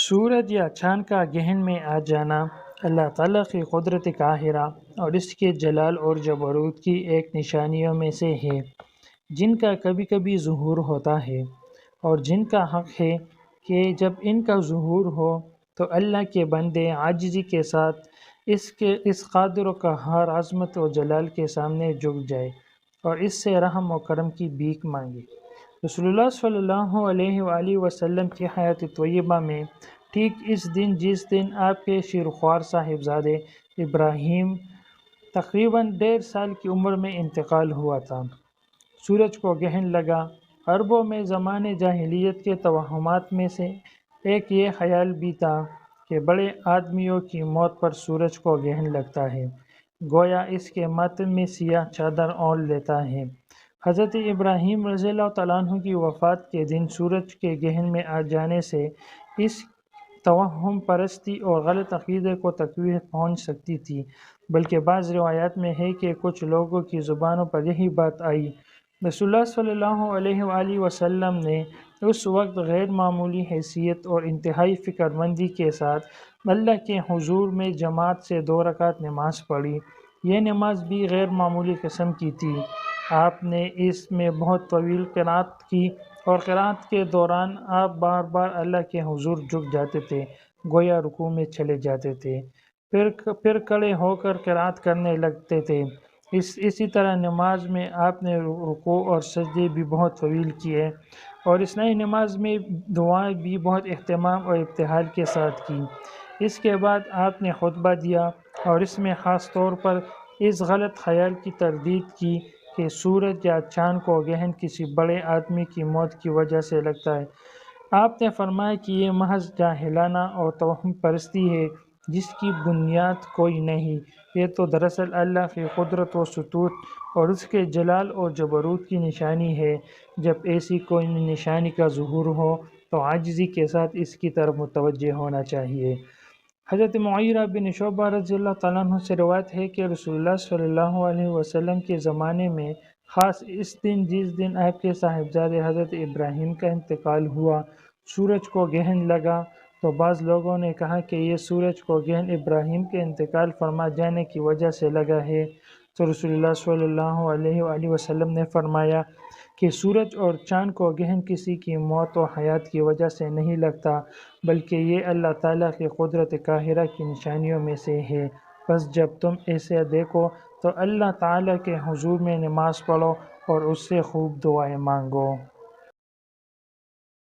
سورج یا چاند کا گہن میں آ جانا اللہ تعالیٰ کی قدرت قاہرہ اور اس کے جلال اور جبروت کی ایک نشانیوں میں سے ہے، جن کا کبھی کبھی ظہور ہوتا ہے اور جن کا حق ہے کہ جب ان کا ظہور ہو تو اللہ کے بندے عاجزی کے ساتھ اس قادر و قہار عظمت و جلال کے سامنے جھک جائے اور اس سے رحم و کرم کی بھیک مانگے۔ رسول اللہ صلی اللہ علیہ وآلہ وسلم کی حیات طیبہ میں ٹھیک اس دن جس دن آپ کے شیرخوار صاحبزادے ابراہیم تقریباً 1.5 سال کی عمر میں انتقال ہوا تھا، سورج کو گہن لگا۔ عربوں میں زمانے جاہلیت کے توہمات میں سے ایک یہ خیال بھی تھا کہ بڑے آدمیوں کی موت پر سورج کو گہن لگتا ہے، گویا اس کے ماتم میں سیاہ چادر اوڑھ لیتا ہے۔ حضرت ابراہیم رضی اللہ تعالیٰ عنہ کی وفات کے دن سورج کے گہن میں آ جانے سے اس توہم پرستی اور غلط عقیدے کو تقویت پہنچ سکتی تھی، بلکہ بعض روایات میں ہے کہ کچھ لوگوں کی زبانوں پر یہی بات آئی۔ رسول اللہ صلی اللہ علیہ وآلہ وسلم نے اس وقت غیر معمولی حیثیت اور انتہائی فکر مندی کے ساتھ اللہ کے حضور میں جماعت سے 2 رکعت نماز پڑھی۔ یہ نماز بھی غیر معمولی قسم کی تھی۔ آپ نے اس میں بہت طویل قرات کی اور قرات کے دوران آپ بار بار اللہ کے حضور جھک جاتے تھے، گویا رکوع میں چلے جاتے تھے، پھر کھڑے ہو کر قرات کرنے لگتے تھے۔ اسی طرح نماز میں آپ نے رکوع اور سجدے بھی بہت طویل کیے اور اثناء نماز میں دعائیں بھی بہت اہتمام اور ابتہال کے ساتھ کی۔ اس کے بعد آپ نے خطبہ دیا اور اس میں خاص طور پر اس غلط خیال کی تردید کی کہ سورج یا چاند کو گہن کسی بڑے آدمی کی موت کی وجہ سے لگتا ہے۔ آپ نے فرمایا کہ یہ محض جاہلانہ اور توہم پرستی ہے جس کی بنیاد کوئی نہیں، یہ تو دراصل اللہ کی قدرت و سطوت اور اس کے جلال اور جبروت کی نشانی ہے۔ جب ایسی کوئی نشانی کا ظہور ہو تو عاجزی کے ساتھ اس کی طرف متوجہ ہونا چاہیے۔ حضرت مغیرہ بن شعبہ رضی اللہ تعالیٰ عنہ سے روایت ہے کہ رسول اللہ صلی اللہ علیہ وسلم کے زمانے میں خاص اس دن جس دن آپ کے صاحبزادے حضرت ابراہیم کا انتقال ہوا، سورج کو گہن لگا تو بعض لوگوں نے کہا کہ یہ سورج کو گہن ابراہیم کے انتقال فرما جانے کی وجہ سے لگا ہے، تو رسول اللہ صلی اللہ علیہ وآلہ وسلم نے فرمایا کہ سورج اور چاند کو گہن کسی کی موت و حیات کی وجہ سے نہیں لگتا، بلکہ یہ اللہ تعالیٰ کی قدرت قاہرہ کی نشانیوں میں سے ہے۔ بس جب تم ایسے دیکھو تو اللہ تعالیٰ کے حضور میں نماز پڑھو اور اس سے خوب دعائیں مانگو۔